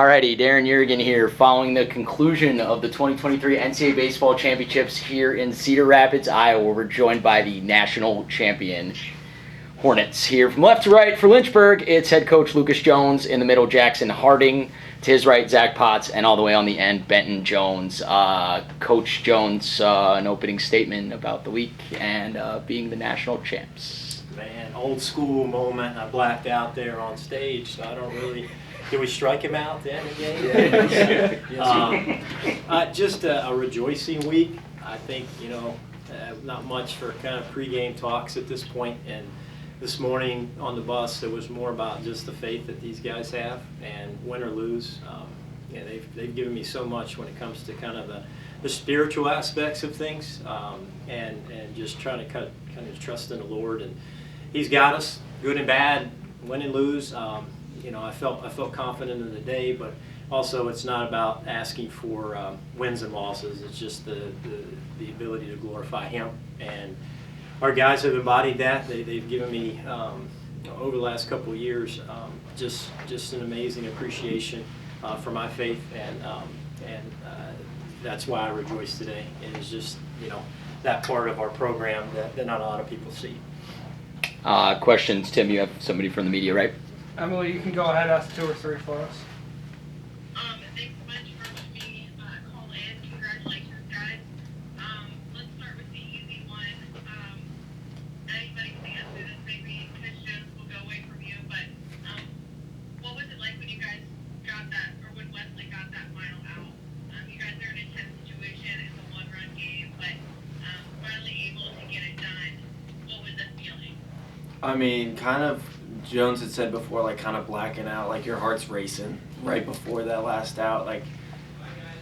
Alrighty, Darren Yergin here. Following the conclusion of the 2023 NCAA Baseball Championships here in Cedar Rapids, Iowa, we're joined by the national champion Hornets. Here from left to right for Lynchburg, it's head coach Lucas Jones. In the middle, Jackson Harding. To his right, Zack Potts. And all the way on the end, Benton Jones. Coach Jones, an opening statement about the week and being the national champs. Man, old school moment. I blacked out there on stage, so I don't really... Did we strike him out then again? Just a rejoicing week. I think, not much for kind of pregame talks at this point. And this morning on the bus, it was more about just the faith that these guys have. And win or lose, they've given me so much when it comes to kind of the spiritual aspects of things, and just trying to kind of trust in the Lord. And He's got us, good and bad, win and lose. I felt confident in the day, but also it's not about asking for wins and losses. It's just the ability to glorify Him, and our guys have embodied that. They've given me over the last couple of years just an amazing appreciation for my faith, and that's why I rejoice today. It is just that part of our program that not a lot of people see. Questions, Tim? You have somebody from the media, right? Emily, you can go ahead, ask 2 or 3 for us. Thanks so much for letting me call in. Congratulations, guys. Let's start with the easy one. Anybody can answer this. Maybe Coach Jones will go away from you, but what was it like when you guys got that, or when Wesley got that final out? You guys are in a tense situation. It's a one-run game, but finally able to get it done. What was that feeling? I mean, kind of. Jones had said before, like, kind of blacking out, like your heart's racing right before that last out. Like,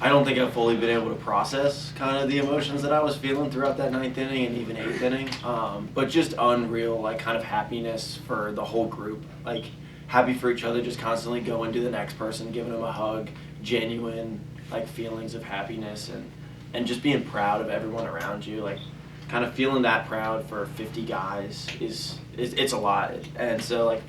I don't think I've fully been able to process kind of the emotions that I was feeling throughout that 9th inning and even 8th inning. But just unreal, like, kind of happiness for the whole group. Like, happy for each other, just constantly going to the next person, giving them a hug, genuine, like, feelings of happiness, and just being proud of everyone around you. Like, kind of feeling that proud for 50 guys it's a lot, and so like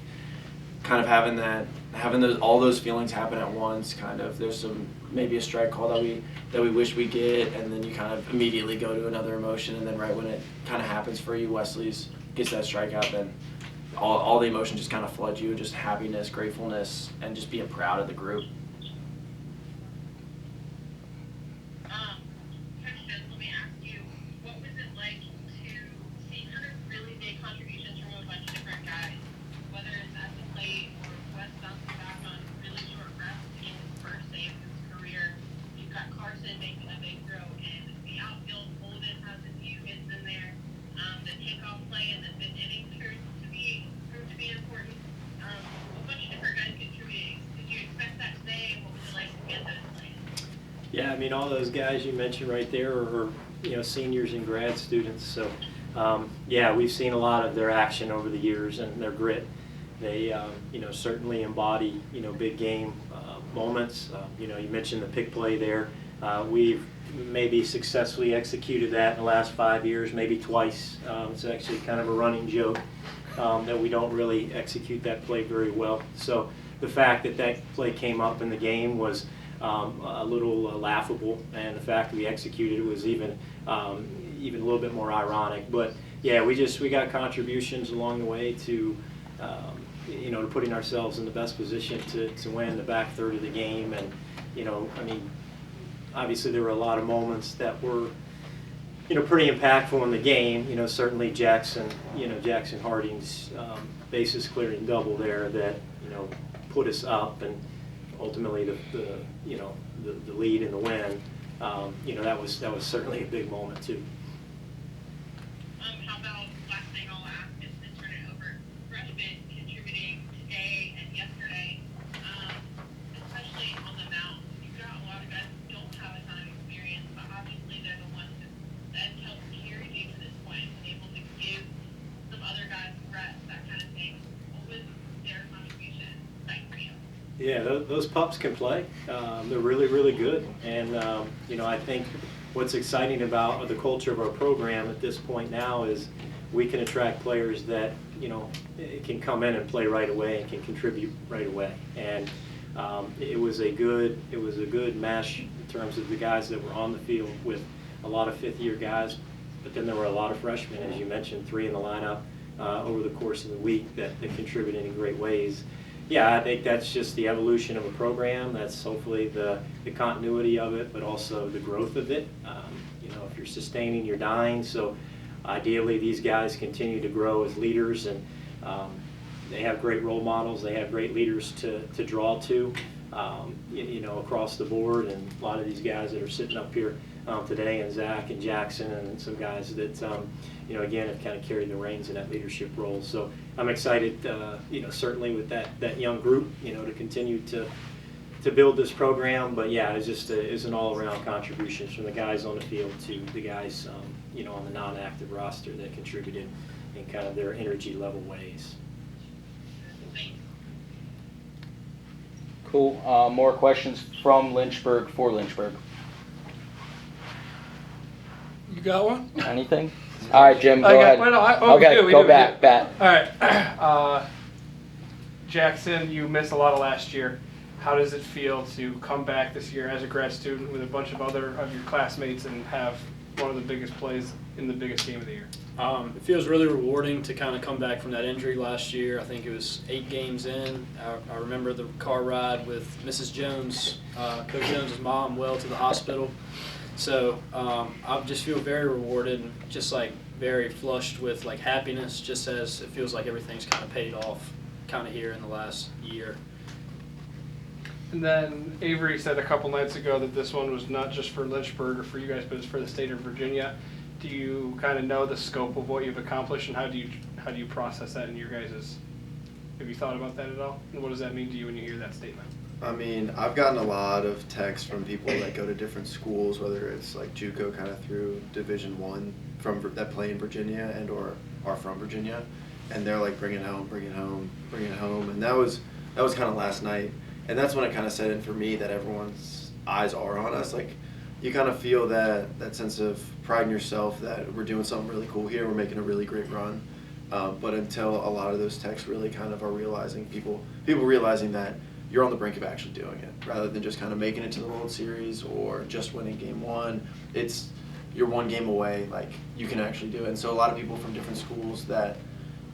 kind of having all those feelings happen at once. Kind of there's maybe a strike call that we wish we get, and then you kind of immediately go to another emotion, and then right when it kind of happens for you, Wesley's gets that strikeout, then all the emotion just kind of floods you, just happiness, gratefulness, and just being proud of the group. Yeah, I mean, all those guys you mentioned right there are seniors and grad students. So, we've seen a lot of their action over the years and their grit. They, certainly embody, big game moments. You mentioned the pick play there. We've maybe successfully executed that in the last 5 years, maybe twice. It's actually kind of a running joke that we don't really execute that play very well. So the fact that play came up in the game was a little laughable, and the fact that we executed it was even a little bit more ironic. But yeah, we got contributions along the way to to putting ourselves in the best position to win the back third of the game. And obviously there were a lot of moments that were pretty impactful in the game. Certainly Jackson Harding's bases clearing double there that put us up, and ultimately the lead and the win. That was certainly a big moment too. How about last thing I'll ask is to turn it over. Freshmen contributing today and yesterday, especially on the mound. You've got a lot of guys who don't have a ton of experience, but obviously they're the ones that helped carry you to this point and able to give some other guys reps, that kind of thing. What was their contribution like for you? Yeah, those pups can play. They're really, really good. And, I think what's exciting about the culture of our program at this point now is we can attract players that, can come in and play right away and can contribute right away. And it was a good mesh in terms of the guys that were on the field, with a lot of fifth-year guys, but then there were a lot of freshmen, as you mentioned, 3 in the lineup over the course of the week that contributed in great ways. Yeah, I think that's just the evolution of a program. That's hopefully the continuity of it, but also the growth of it. If you're sustaining, you're dying. So ideally, these guys continue to grow as leaders, and they have great role models. They have great leaders to draw to, across the board. And a lot of these guys that are sitting up here today, and Zach and Jackson, and some guys that, again, have kind of carried the reins in that leadership role. So I'm excited, certainly with that young group, to continue to build this program. But yeah, it's an all-around contribution from the guys on the field to the guys, on the non-active roster that contributed in kind of their energy level ways. Cool. More questions from Lynchburg for Lynchburg. You got one? Anything? All right, Jim, go ahead. Go back. All right. Jackson, you missed a lot of last year. How does it feel to come back this year as a grad student with a bunch of other of your classmates and have one of the biggest plays in the biggest game of the year? It feels really rewarding to kind of come back from that injury last year. I think it was 8 games in. I remember the car ride with Mrs. Jones, Coach Jones' mom, to the hospital. So I just feel very rewarded and just like very flushed with like happiness, just as it feels like everything's kind of paid off kind of here in the last year. And then Avery said a couple nights ago that this one was not just for Lynchburg or for you guys, but it's for the state of Virginia. Do you kind of know the scope of what you've accomplished, and how do you process that in your guys's? Have you thought about that at all? And what does that mean to you when you hear that statement? I mean, I've gotten a lot of texts from people that go to different schools, whether it's like JUCO kind of through Division I that play in Virginia and or are from Virginia, and they're like, bring it home, and that was kind of last night, and that's when it kind of set in for me that everyone's eyes are on us. Like, you kind of feel that sense of pride in yourself that we're doing something really cool here, we're making a really great run, but until a lot of those texts really kind of are realizing, people realizing that you're on the brink of actually doing it, rather than just kind of making it to the World Series or just winning Game 1. You're one game away, like, you can actually do it. And so a lot of people from different schools that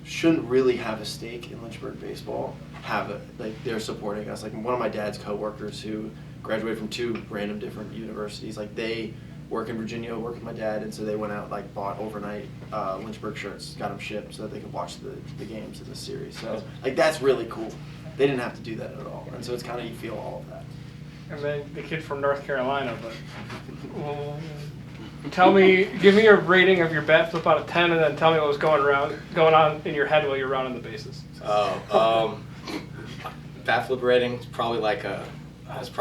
shouldn't really have a stake in Lynchburg baseball have it. Like, they're supporting us. Like, one of my dad's coworkers who graduated from 2 random different universities, like, they work in Virginia, work with my dad, and so they went out, like, bought overnight Lynchburg shirts, got them shipped so that they could watch the games in the series. So, like, that's really cool. They didn't have to do that at all, and so it's kind of, you feel all of that. And then the kid from North Carolina, but give me your rating of your bat flip out of 10, and then tell me what was going on in your head while you're rounding the bases. Bat flip rating is probably like a 9. That was a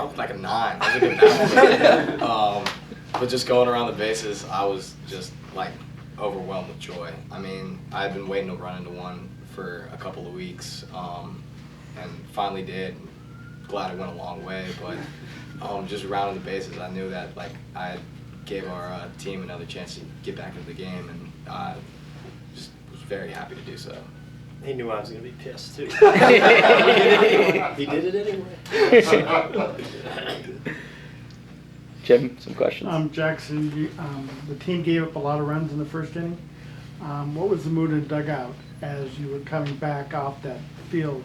good bat flip. But just going around the bases, I was just like overwhelmed with joy. I mean, I had been waiting to run into one for a couple of weeks, and finally did. Glad it went a long way, but just rounding the bases, I knew that like I gave our team another chance to get back into the game, and I just was very happy to do so. He knew I was going to be pissed too. He did it anyway. Jim, some questions? Jackson, the team gave up a lot of runs in the first inning. What was the mood in the dugout as you were coming back off that field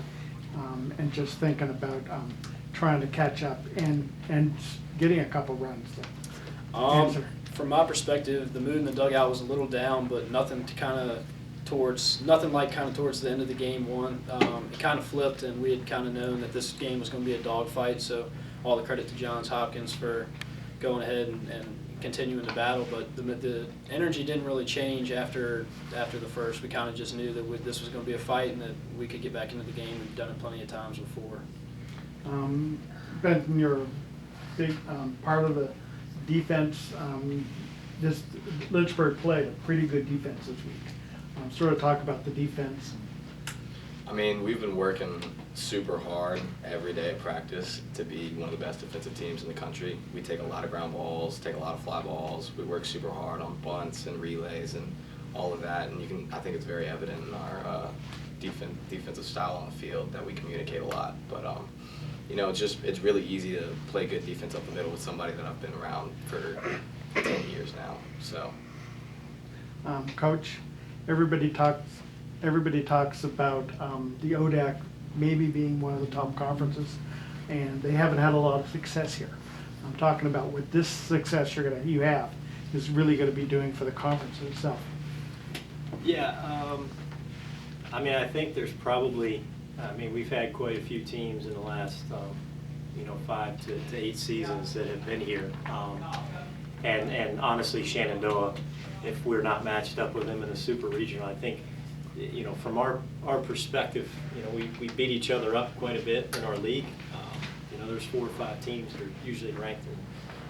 and just thinking about trying to catch up and getting a couple runs? From my perspective, the mood in the dugout was a little down, but nothing towards the end of the game 1. It kind of flipped, and we had kind of known that this game was going to be a dogfight. So all the credit to Johns Hopkins for going ahead and continuing the battle. But the energy didn't really change after the first. We kind of just knew that this was going to be a fight and that we could get back into the game. We've done it plenty of times before. Benton, you're a big part of the defense. This Lynchburg played a pretty good defense this week. Sort of talk about the defense. I mean, we've been working super hard every day at practice to be one of the best defensive teams in the country. We take a lot of ground balls, take a lot of fly balls. We work super hard on bunts and relays and all of that. And I think it's very evident in our defensive style on the field that we communicate a lot. But you know, it's really easy to play good defense up the middle with somebody that I've been around for 10 years now. So, Coach, everybody talks about the ODAC maybe being one of the top conferences, and they haven't had a lot of success here. I'm talking about what this success you have is really going to be doing for the conference itself. Yeah, I mean, I think there's probably, we've had quite a few teams in the last, 5 to 8 seasons that have been here. And honestly, Shenandoah, if we're not matched up with them in the super regional, I think, from our perspective, we beat each other up quite a bit in our league. There's 4 or 5 teams that are usually ranked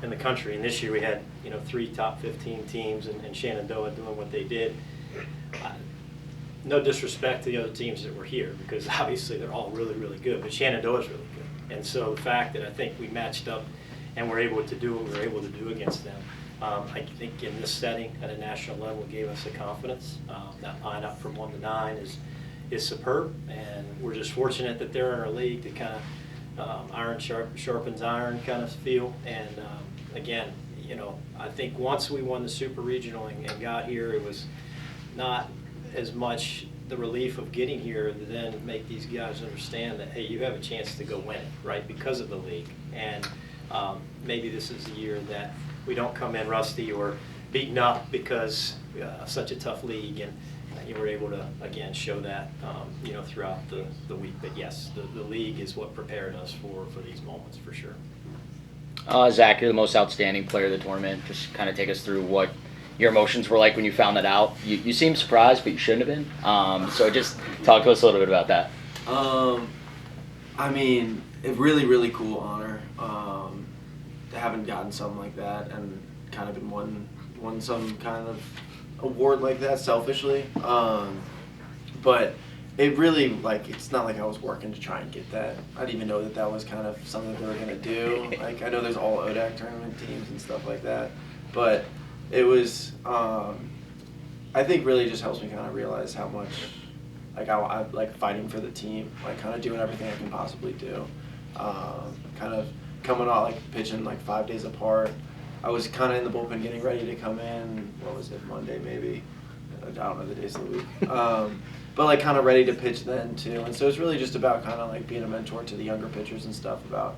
in the country, and this year we had 3 top 15 teams, and Shenandoah doing what they did. No disrespect to the other teams that were here, because obviously they're all really, really good, but Shenandoah's really good. And so the fact that I think we matched up and were able to do what we were able to do against them, I think in this setting at a national level gave us the confidence. That lineup from 1 to 9 is superb, and we're just fortunate that they're in our league to kind of iron sharpens iron kind of feel. And again, I think once we won the super regional and got here, it was not as much the relief of getting here to then make these guys understand that, hey, you have a chance to go win it, right, because of the league. And maybe this is the year that we don't come in rusty or beaten up because such a tough league, and you were able to, again, show that, throughout the week. But yes, the league is what prepared us for these moments, for sure. Zach, you're the most outstanding player of the tournament. Just kind of take us through what your emotions were like when you found that out. You seem surprised, but you shouldn't have been. So just talk to us a little bit about that. I mean, a really, really cool honor. Haven't gotten something like that and kind of been won some kind of award like that selfishly. But it really, it's not like I was working to try and get that. I didn't even know that was kind of something they were going to do. I know there's all ODAC tournament teams and stuff like that. But it was, I think really just helps me kind of realize how much, I like fighting for the team, kind of doing everything I can possibly do. Kind of coming out, pitching 5 days apart. I was kind of in the bullpen getting ready to come in, what was it, Monday maybe? I don't know the days of the week. But kind of ready to pitch then too. And so it's really just about kind of being a mentor to the younger pitchers and stuff, about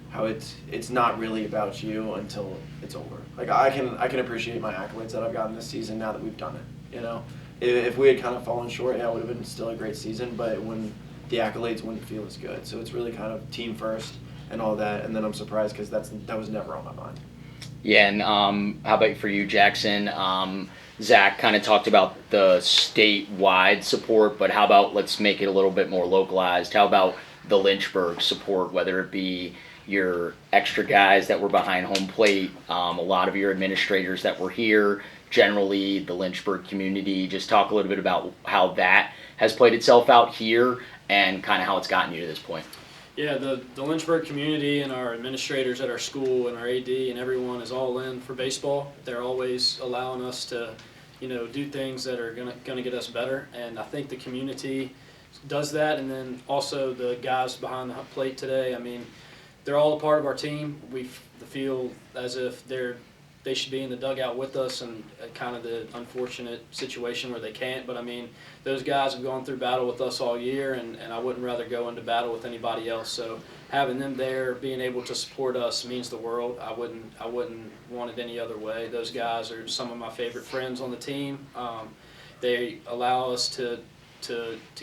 how it's not really about you until it's over. I can appreciate my accolades that I've gotten this season now that we've done it. If we had kind of fallen short, yeah, it would have been still a great season, but the accolades wouldn't feel as good. So it's really kind of team first and all that. And then I'm surprised because that was never on my mind. Yeah, and how about for you, Jackson? Zach kind of talked about the statewide support, but how about let's make it a little bit more localized? How about the Lynchburg support, whether it be your extra guys that were behind home plate, a lot of your administrators that were here, generally the Lynchburg community? Just talk a little bit about how that has played itself out here and kind of how it's gotten you to this point. Yeah, the Lynchburg community and our administrators at our school and our AD and everyone is all in for baseball. They're always allowing us to, do things that are gonna get us better, and I think the community does that. And then also the guys behind the plate today. I mean, they're all a part of our team. We feel as if they should be in the dugout with us, and kind of the unfortunate situation where they can't. But I mean, those guys have gone through battle with us all year, and I wouldn't rather go into battle with anybody else. So having them there, being able to support us means the world. I wouldn't want it any other way. Those guys are some of my favorite friends on the team. They allow us to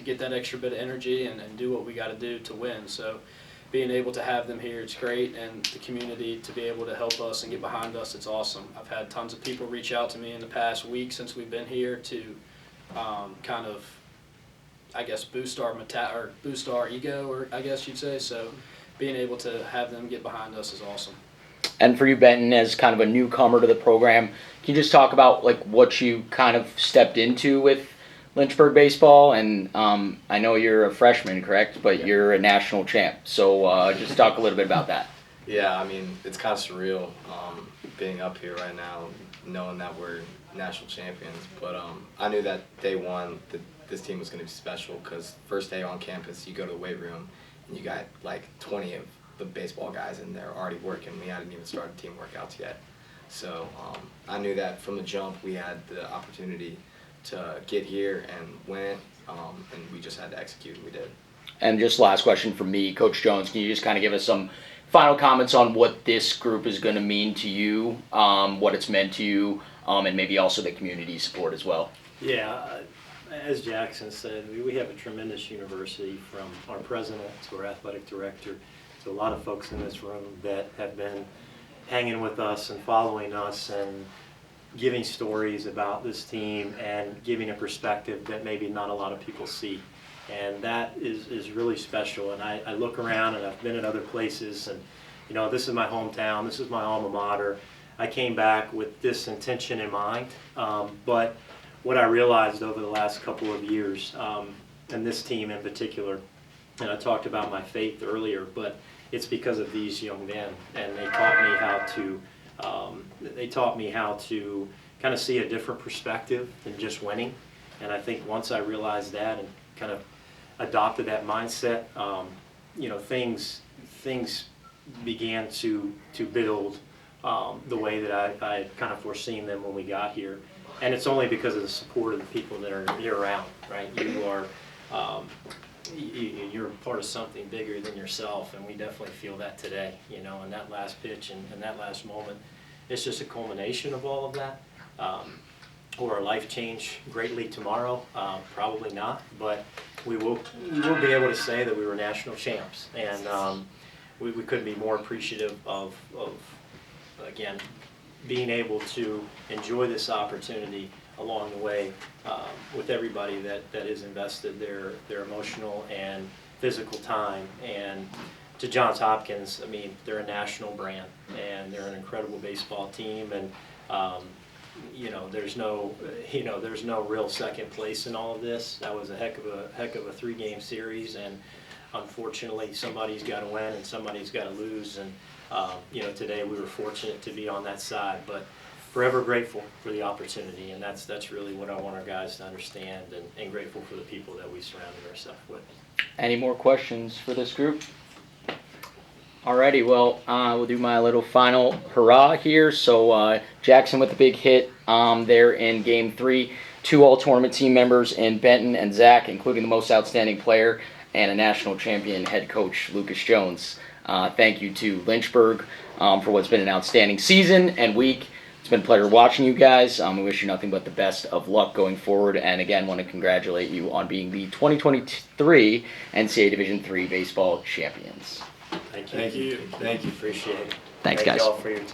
get that extra bit of energy and do what we got to do to win. So being able to have them here, it's great, and the community to be able to help us and get behind us, it's awesome. I've had tons of people reach out to me in the past week since we've been here to kind of, I guess, boost our ego, or I guess you'd say. So being able to have them get behind us is awesome. And for you, Benton, as kind of a newcomer to the program, can you just talk about what you kind of stepped into with Lynchburg baseball? And I know you're a freshman, correct? But Yeah. You're a national champ. So just talk a little bit about that. Yeah, I mean, it's kind of surreal being up here right now, knowing that we're national champions. But I knew that day one that this team was going to be special, because first day on campus, you go to the weight room and you got 20 of the baseball guys in there already working. We hadn't even started team workouts yet. So I knew that from the jump we had the opportunity to get here and win it, and we just had to execute, and we did. And just last question from me, Coach Jones, can you just kind of give us some final comments on what this group is going to mean to you, what it's meant to you, and maybe also the community support as well? Yeah, as Jackson said, we have a tremendous university, from our president to our athletic director to a lot of folks in this room that have been hanging with us and following us and giving stories about this team and giving a perspective that maybe not a lot of people see. And that is really special. And I look around, and I've been at other places, and this is my hometown, this is my alma mater. I came back with this intention in mind, but what I realized over the last couple of years, and this team in particular, and I talked about my faith earlier, but it's because of these young men, and they taught me how to kind of see a different perspective than just winning. And I think once I realized that and kind of adopted that mindset, things began to build the way that I had kind of foreseen them when we got here. And it's only because of the support of the people that are year-round, right? You are you're part of something bigger than yourself, and we definitely feel that today. And that last pitch and that last moment, it's just a culmination of all of that. Will our life change greatly tomorrow? Probably not, but we will be able to say that we were national champs, and we couldn't be more appreciative of again, being able to enjoy this opportunity along the way with everybody that is invested their emotional and physical time. And to Johns Hopkins, I mean, they're a national brand, and they're an incredible baseball team, and there's no real second place in all of this. That was a heck of a 3-game series, and unfortunately somebody's got to win and somebody's got to lose, and today we were fortunate to be on that side, but forever grateful for the opportunity, and that's really what I want our guys to understand, and grateful for the people that we surrounded ourselves with. Any more questions for this group? Alrighty, well, we'll do my little final hurrah here. So Jackson with the big hit there in Game 3. 2 all-tournament team members in Benton and Zack, including the most outstanding player and a national champion head coach, Lucas Jones. Thank you to Lynchburg for what's been an outstanding season and week. It's been a pleasure watching you guys. We wish you nothing but the best of luck going forward. And again, want to congratulate you on being the 2023 NCAA Division III baseball champions. Thank you. Thank you. Appreciate it. Thanks, Thank guys. you all for your time.